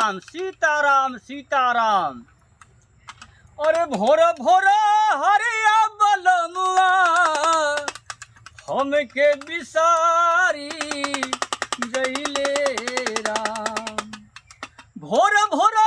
सीताराम सीताराम सीताराम। अरे भोर भोर हरिया बलमुआ हमके बिसारी गईले राम। भोर भोर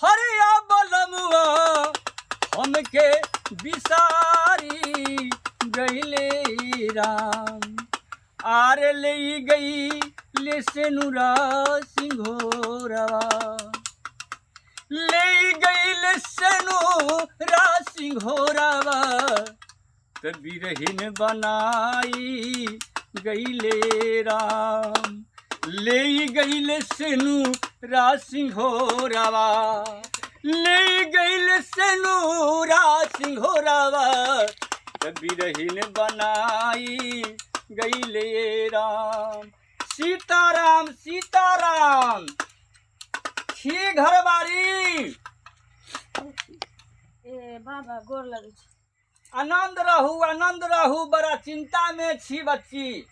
हरिया बलमुआ हमके बिसारी गईले राम। आर ले गई ले सेनुरा सिंघोरवा, ले गई ले सेनुरा सिंघोरवा, कभी रहीन बनाई गईले राम। ले गई ले सेनुरा सिंघोरवा, ले गई ले सेनुरा सिंघोरवा, कभी रहीन बनाई गईले राम। सीताराम सीताराम। छी घर बारी ए बाबा गोर लगे छी। आनंद रहू। बड़ा चिंता में छी बच्ची।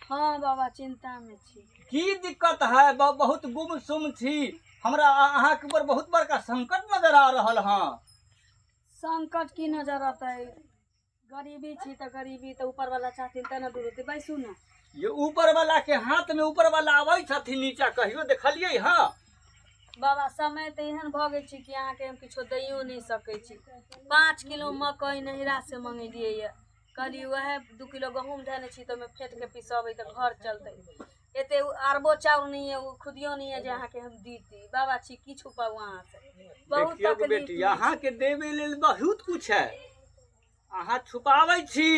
हाँ बाबा चिंता में छी। की दिक्कत है? बहुत गुमसुम छी। हमरा अहाँ के ऊपर बहुत बड़का संकट नजर आ रहल हाँ। संकट की नजर आता है? गरीबी छी तो गरीबी तो ऊपर वाला चाहथिन त न दूर होते। बैसू ना। ये ऊपर वाला के हाथ में ऊपर वाला आवे छथिन नीचा कहियो देखलिए हाँ। बाबा समय तो एहन भ गई छी कि अहाँ के हम किछो दैयो नहीं सकै छी। 5 किलो मकई नहिरा से मंगेलिए ये, कहली वह 2 किलो गहूम धने छी तो में फेट के पिसबै तो घर चलते। एते अरबो चाउर नहीं है, खुदियो नहीं है जे अहाँ के हम दीती। बाबा छी की छुपाऊ अहाँ से। बहुत तकलीफ बेटी अहाँ के देवे लेल बहुत कुछ है, अहाँ छुपावे छी।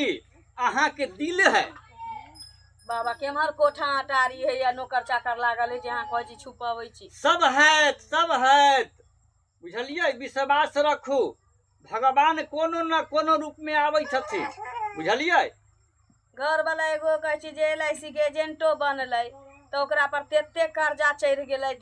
अहाँ के दिल है बाबा केम्हर कोठा अटारी है या नौकर चाकर लागल है जहाँ कहे छी छुपावे छी। सब है बुझलिए। विश्वास रखू, भगवान कोनो न कोनो रूप में आवे छथिन बुझलिए। घर वाला एगो कहे छी जे LIC के एजेंटो बनले तो ओकरा पर तेते कर्जा चढ़ गेलै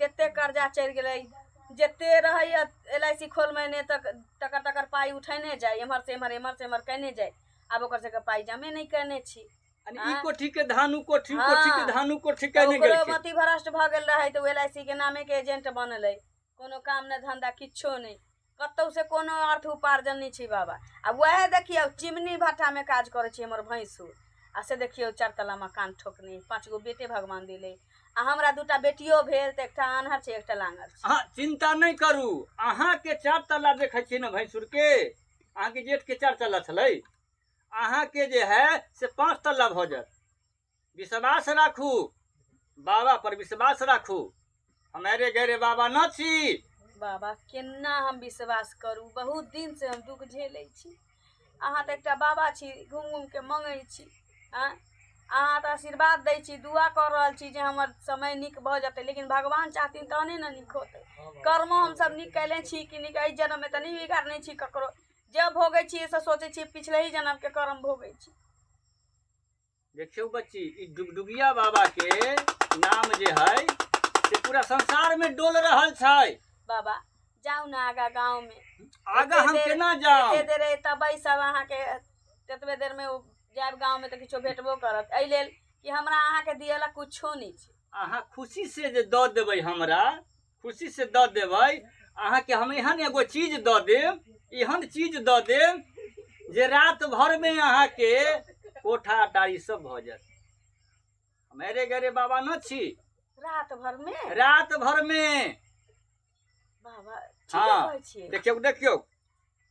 जते रहे LIC खोल महीने तक टकर पाई उठेने जाए, एम्हर से एम्हर कहने जाए। अब ओकर से पाई जमे नहीं करने छी। ई कोठी के धानु कोठी के धानु कोठी कहने गेल ओकरो मति भ्रष्ट भ गेल रहे तो LIC के नामे के एजेंट बनले। कोनो काम न धंधा किछो नहीं, कतौ से कोनो अर्थ उपार्जन नहीं छी बाबा। अब वह देखियो चिमनी भाटा में काज करे छी हमर भैंसुर। आ से देखियो 4 तला मकान ठोकने, 5 गो बेटे भगवान दिले। आ हमरा 2टा बेटियो भेल त एकटा आन्हर छै एकटा लांगर छै। हां चिंता नहीं करू। अहाँ के 4 तला देखै छी न भैंसुर के, अहाँ के जेठ के 4 तला छलै, अहाँ के जे है से 5 तला भ जात। विश्वास राखू, बाबा पर विश्वास राखू। हमारे घरे बाबा न छी। बाबा केना हम विश्वास करू? बहुत दिन से हम दुख झेलै छी। अहाँ त एकटा बाबा छी, घूम घूम के मंगै छी। अहाँ तो आशीर्वाद दै छी, दुआ कर रहल छी जे हमर समय निक भ जते, लेकिन भगवान चाहथिन तहने न निक होते। कर्मो हम सब निक कैले छी कि निक एहि जन्म में त नहीं बिगाड़ने छी ककरो। जब भोगे छी से सोचे छी पिछले ही जन्म के कर्म भोगे छी। देखियो बच्ची, ई डुगडुगिया बाबा के नाम जे है से पूरा संसार में डोल रहल छै। बाबा जाऊ ना आगा गांव में। आगा हम केना जाऊ? एते देर तबै सब अहाँ के ततबे देर में जाब गांव में त किछो भेटबो करत। एहि लेल कि हमरा अहाँ के दियला कुछो नहीं छै। अहाँ खुशी से जे द देबै, हमरा खुशी से द देबै। अहाँ के हम एहन एगो चीज द देब, एहन चीज द देब जे रात भर में अहाँ के कोठा अटारी सब भ जात। हमारे घरे बाबा न छी। रात भर में? रात भर में बाबा हाँ। कहै छी। देखियो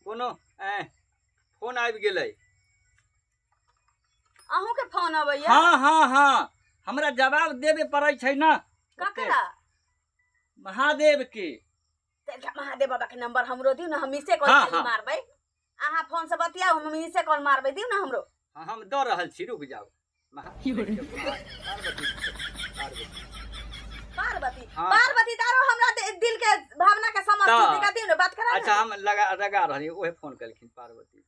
कोनो फोन आबि गेलै। अहूँ के फोन अबैया? हाँ हमरा जवाब देबे पड़ै छै ना। ककरा? महादेव के। महादेव बाबा के नंबर हमरो दियो ना, हम इसे कॉल मारबै। अहाँ फोन से बतियाओ, हम इसे कॉल मारबै, दियो ना हमरो। हाँ हम द रहल छी, रुक जाओ। पार्वती तारो हमरा दिल के भावना के समझ दिखा दियो ना, बात करा। अच्छा हम लगा रहली, ओहे फोन करलखिन पार्वती।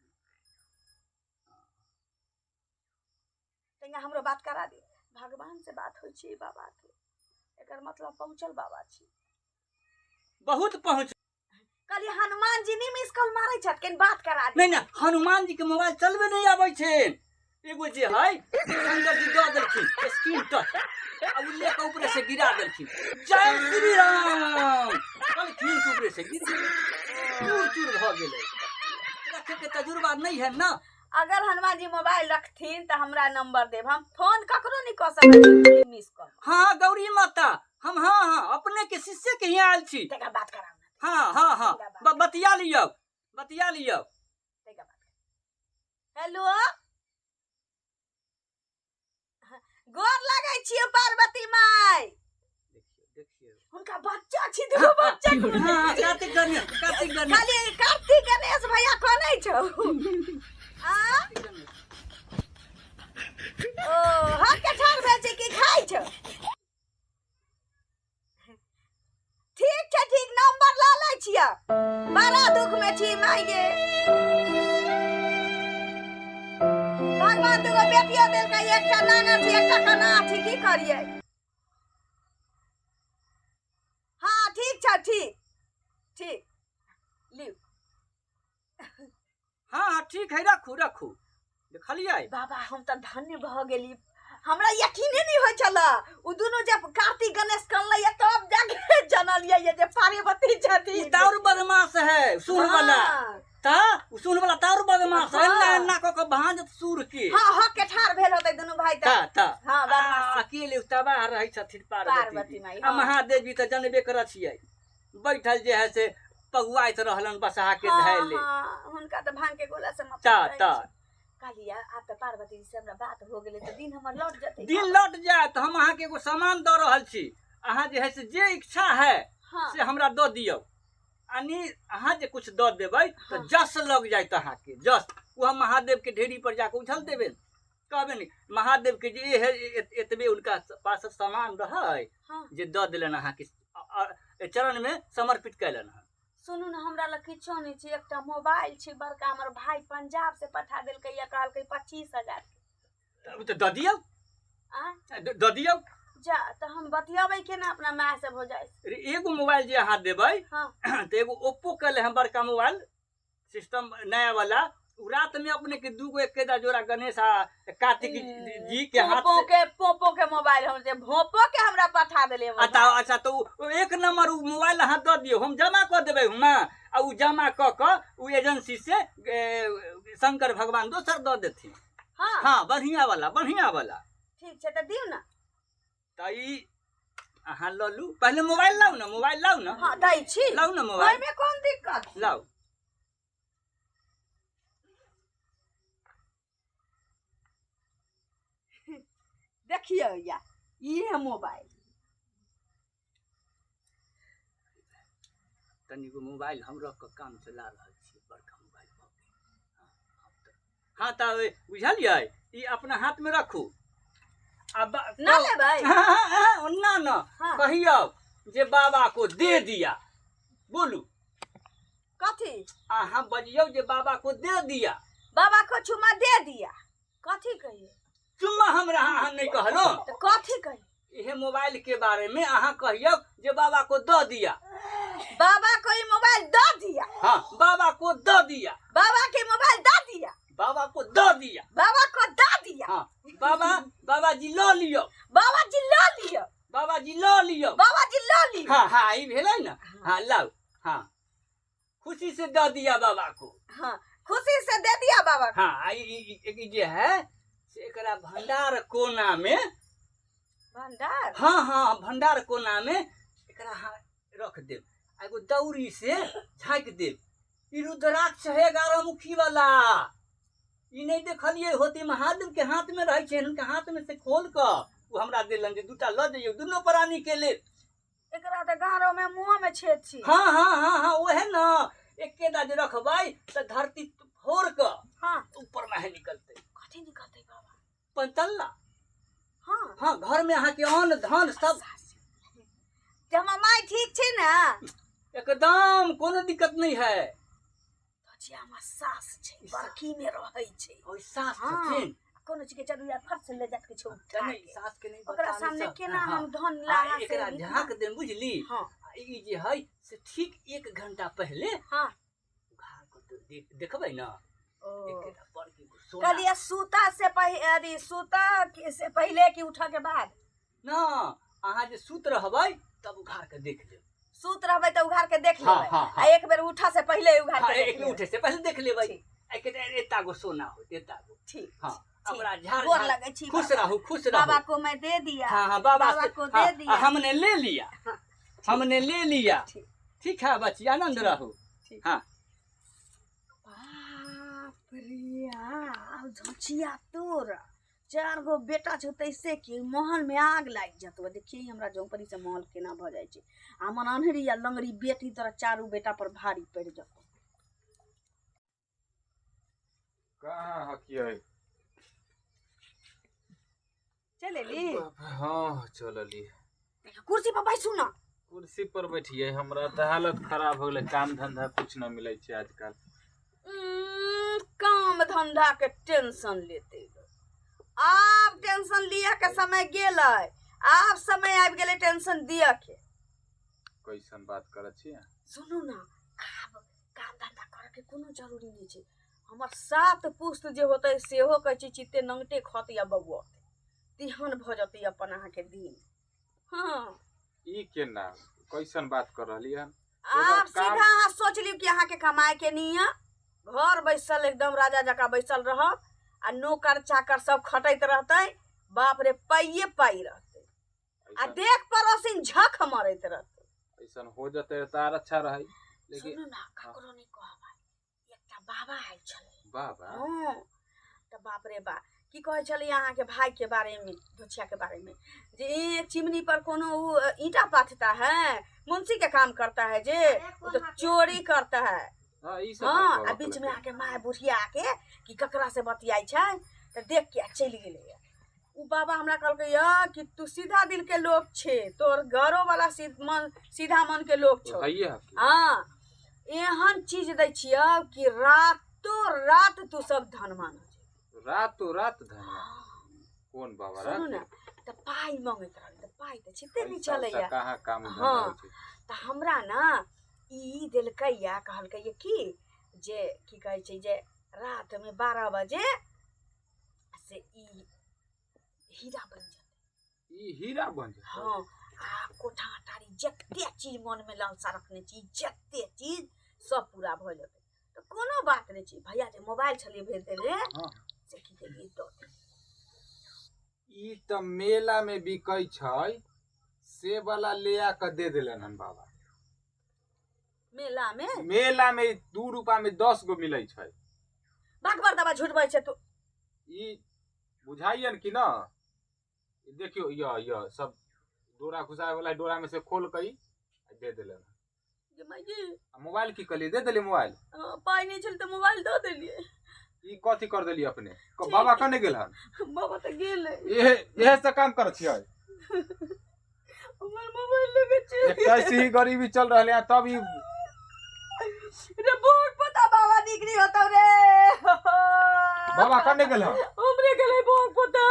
तंगा हमरो बात करा दी। भगवान से बात होई छी बाबा के, एकर मतलब पहुंचल बाबा छी। बहुत पहुंच। कल हनुमान जी नहीं मिस कॉल मारै छत, केन बात करा दी। नहीं हनुमान जी के मोबाइल चलबे नहीं आबै छै। एगो जे है शंकर जी दऽ देलखिन स्क्रीन टच आ उ लेके ऊपर से गिरा देलखिन जय श्री राम कहलखिन कि ऊपर से गिर चूर चूर भ गेलै रखे के तजुर्बा नहीं है ना। अगर हनुमान जी मोबाइल रखथिन तो हमरा नंबर देब, हम फोन ककरो नहीं कऽ सकबै मिस कऽ। हाँ गौरी माता हम हाँ अपने के शिष्य के यहाँ आयल छी। तैका बात कराऊ। हाँ बतिया लियो तैका बात। हेलो गोर लागै छियै पार्वती माई। देखिए हुनका बच्चा छी, दुगो बच्चा हाँ कार्तिक गणेश खाली कार्तिक गणेश भैया कनै छौ आ ओ हाथ के ठाड़ भेल छै कि खाइ छौ? ठीक छै ठीक, नंबर लऽ लै छियै, बड़ा दुख में छी माई गे। भगवान दुगो बेटियो देलकै, एकटा नाना छी एकटा कना छी, की करियै? हाँ ठीक छै ठीक लिउ। हाँ ठीक है रखू देखलियै बाबा हम तऽ धन्य भऽ गेली, हमरा यकीने नहीं होय छला। उ दुनु जब कार्तिक गणेश कनलै तब जाके जानलियै जे पार्वती छथिन। तार बदमाश है सुन वाला ता सुन वाला तार बदमाश है ना को भांज सूर के। हां के ठाड़ भेल होतै दुनु भाई ता हां बदमाश अकेले तबाह रहै छथिन पार्वती माई। आ महादेव जी त जानबे करै छियै बैठल जे है से पगुआइत रहलन बसहा के धैले। हां हुनका त भांग के गोला से मत ता कालिया आप त पार्वती जी से हमरा बात हो गेलै त दिन हमर लौट जतै। दिन लौट जाए त हम अहाँ के एगो सामान द रहल छी, अहाँ जे है से जे इच्छा है से हमरा द दियौ। यानी अहाँ जे कुछ द देबै त जस लग जाए अहाँ के जस वो हम महादेव के ढेरी पर जाके उछल देबे कहबे नहीं महादेव के जे है एतबे उनका पास सामान रहै जे द देलन अहाँ के चरण में समर्पित कैलन। सुनू ना हमरा लग किछो नहीं छै, एकटा मोबाइल छै बड़का, हमर भाई पंजाब से पठा देलकै या कहलकै 25,000 के त द दियौ द दियौ। जा त हम बतियाबै केना अपना माय से हो जाए। एगो मोबाइल जे अहाँ देबै त एगो ओप्पो के ले हम बड़का मोबाइल सिस्टम नया वाला उ रात में अपने के दूगो एकेदा जोड़ा गणेश आ कार्तिक जी के हाथ से पोपो के मोबाइल हम जे भोपो के हमरा पठा देले। अच्छा तो एक नंबर उ मोबाइल अहाँ द दियौ, हम जमा क देबै हुना आ उ जमा क उ एजेंसी से शंकर भगवान दोसर द देथिन। हां बढ़िया वाला ठीक छै त दियौ ना। त ई अहाँ ल लू, पहले मोबाइल लाऊ ना। हां दै छी, लाऊ ना मोबाइल, ओइ में कोन दिक्कत? लाऊ देखियो या ये मोबाइल तनिगो मोबाइल हम रख के काम चला रहल छी, बड़का मोबाइल भ गेल। हाँ त बुझलियै ई अपना हाथ में रखू। अब ना लेबै ना कहियो जे बाबा को दे दिया, बोलू कथी? अहाँ बजियो जे बाबा को दे दिया, बाबा को चुमा दे दिया, कथी कहिए? चुम्मा हमरा अहाँ नहीं कहलो तो कथी कहिए? यह मोबाइल के बारे में अहाँ कहियो जे बाबा को द दिया। बाबा को ये मोबाइल द दिया। हाँ बाबा को द दिया, बाबा के मोबाइल द दिया, बाबा को द दिया, बाबा को द दिया। हाँ बाबा जी लो लियो, बाबा जी लो लियो, बाबा जी लो लियो, बाबा जी लो लियो। हाँ ई भेलै ना। हाँ लाओ, हाँ खुशी से द दिया बाबा को। हाँ खुशी से दे दिया बाबा को। हाँ ई जे है से एकरा भंडार कोना में, भंडार हाँ भंडार कोना में एकरा रख देब, एगो दौरी से झाँक देब। ई रुद्राक्ष है 11 मुखी वाला, ई नहीं देखलिए होती महादेव के हाथ में रहे छे, उनके हाथ में से खोल क वो हमरा देलन जे दूटा ल जइयो दुनो प्राणी के ले। एकरा त गारो में मुंह में छेद छी। हाँ ओहे ना एकेदा जे रखबै त धरती फोड़ क ऊपर में है निकलते। कथी निकलते बाबा? पंतल्ला। हाँ घर में अहाँ के अन्न धन सब। हमर माई ठीक छै ना? एकदम कोनो दिक्कत नहीं है। जी हमर सास छै, बरकी में रहै छै। ओइ सास छथिन, कोनो चीज के जरूरत फट से ले जात के छौ उठा नहीं सास के नहीं ओकरा सामने केना हम धन लाहा से एकरा झाँक देन बुझली। हाँ ई जे है से ठीक 1 घंटा पहले हाँ घाव को देखबै ना एकेटा बड़की सोना कहलिए सूता से पहले से पहले कि उठा के बाद ना अहाँ जे सूत रहबै तब उघार के देख लेब। सूत रहबै तो उघार के देख हाँ, लेबै हाँ, हाँ। आ एक बेर उठा से पहले उघार हाँ, के देख एक लेबै। उठे से पहले देख लेबै। आई के एता गो सोना हो एता गो। ठीक हाँ ठीक। हमरा झाड़ गोर झाड़- लगै छी खुश बाबा। रहू खुश बाबा रहू। को मैं दे दिया। हाँ हाँ बाबा से को हाँ, दे दिया। हमने ले लिया। हाँ, हमने ले लिया। ठीक। ठीक है बच्ची आनंद रहो। ठीक। हाँ बाप रे झचिया तोर 4 गो बेटा छौ तैसे कि महल में आग लाग जतो। देखिए हमरा झोपड़ी से महल केना भ जाय छै। हमर अनहरी या लंगड़ी बेटी तोरा 4 बेटा पर भारी पड़ जतो। कहाँ हकियै? चले ली हाँ चलली। कुर्सी पर बैसू ना। कुर्सी पर बैठिए। हमरा तो हालत खराब हो गए। काम धंधा कुछ न मिले छै आजकल। काम धंधा के टेंशन लेते अब टेंशन लिया के समय गेलै। अब समय आबि गेलै टेंशन दिया के। कैसन बात करे छियै? सुनू ना अब काम धंधा करे के कोनो जरूरी नहीं छै। हमर 7 पुस्त जे होते सेहो कहै छी चित्ते नंगटे खत या बबुआ तिहन भ जते अपन अहाँ के दिन। हाँ ई केना कैसन बात कर रहली हन? आप काम- सीधा अहाँ सोच लियो कि अहाँ के कमाए के नहीं है। घर बैसल एकदम राजा जका बैसल रहब आ नौकर चाकर सब खटैत रहते। बाप रे पाइये पाई रहते आ ऐसन- देख पड़ोसिन झक मरैत रहते। ऐसन हो जते त आर अच्छा रही। लेकिन सुनू ना ककरो नहीं कहबै। एकटा बाबा आयल छलै। बाबा हाँ तो बाप रे बा की कहै छलै अहाँ के भाई के बारे में धोछिया के बारे में जे चिमनी पर कोनो ईंटा पाथता है मुंशी के काम करता है जे वो तो चोरी करता है। हाँ ई सब हाँ बात आ बीच में कहलक। आके माय बुढ़िया आके कि ककरा से बतियाई छै तो देख के चलि गेलै। उ बाबा हमरा कहलकै कि तू सीधा दिल के लोग छे तोर घरो वाला सीधा मन के लोग छौ। हइये हकी। हाँ एहन चीज दै छियौ कि रातो रात तू सब धन मान रातो रात धनवा। कौन बाबा सुनू ना रात? तो पाई मांगैत रहल तो पाई तो छिते नहीं पैसा चले उसा कहाँ काम धंधा हाँ। होइ छै? तो हमरा ना ई देलकै या कहलकै कि जे की कहै छै जे रात में 12 बजे से ई हीरा बन जाते। ई हीरा बन जेतै? हाँ आ कोठा अटारी जते चीज मन में लालसा रखने छी जते चीज सब पूरा भ जेतै। तो कोनो बात नहीं छी भैया जे मोबाइल छलिए भेज देले हाँ। से की देलिए दो दे। ई त मेला में बिकै छै से वाला ले आ के दे देलन हन बाबा। मेला में मेला में 2 रुपया में 10 गो मिलै छै। भागबर दबा झूठ बोलै छै तू। ई बुझाइयन कि न? देखियो य सब डोरा घुसाए वाला डोरा में से खोल के दे देलन। जे माई जी मोबाइल की कली दे देली मोबाइल। पाई नहीं चल तो मोबाइल दो देलिए। ई कथी कर देली अपने? बाबा कने गेल हन? बाबा तो गेले एहे से काम कर छियै। हमर मोबाइल लगे छै कैसे ही गरीबी चल रहले हैं तब ई रे बहुत पता बाबा निकली होता रे। बाबा कने गेल हन? हमरे गेले बहुत पता।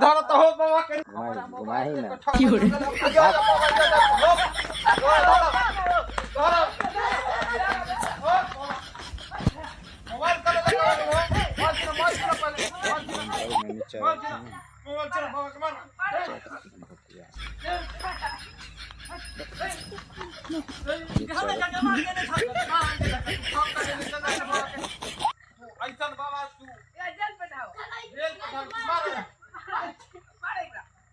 धर तो हो बाबा के घुमाही ना मोबाइल कने गेल ऐसन बाबा तू जल पे जाओ जेल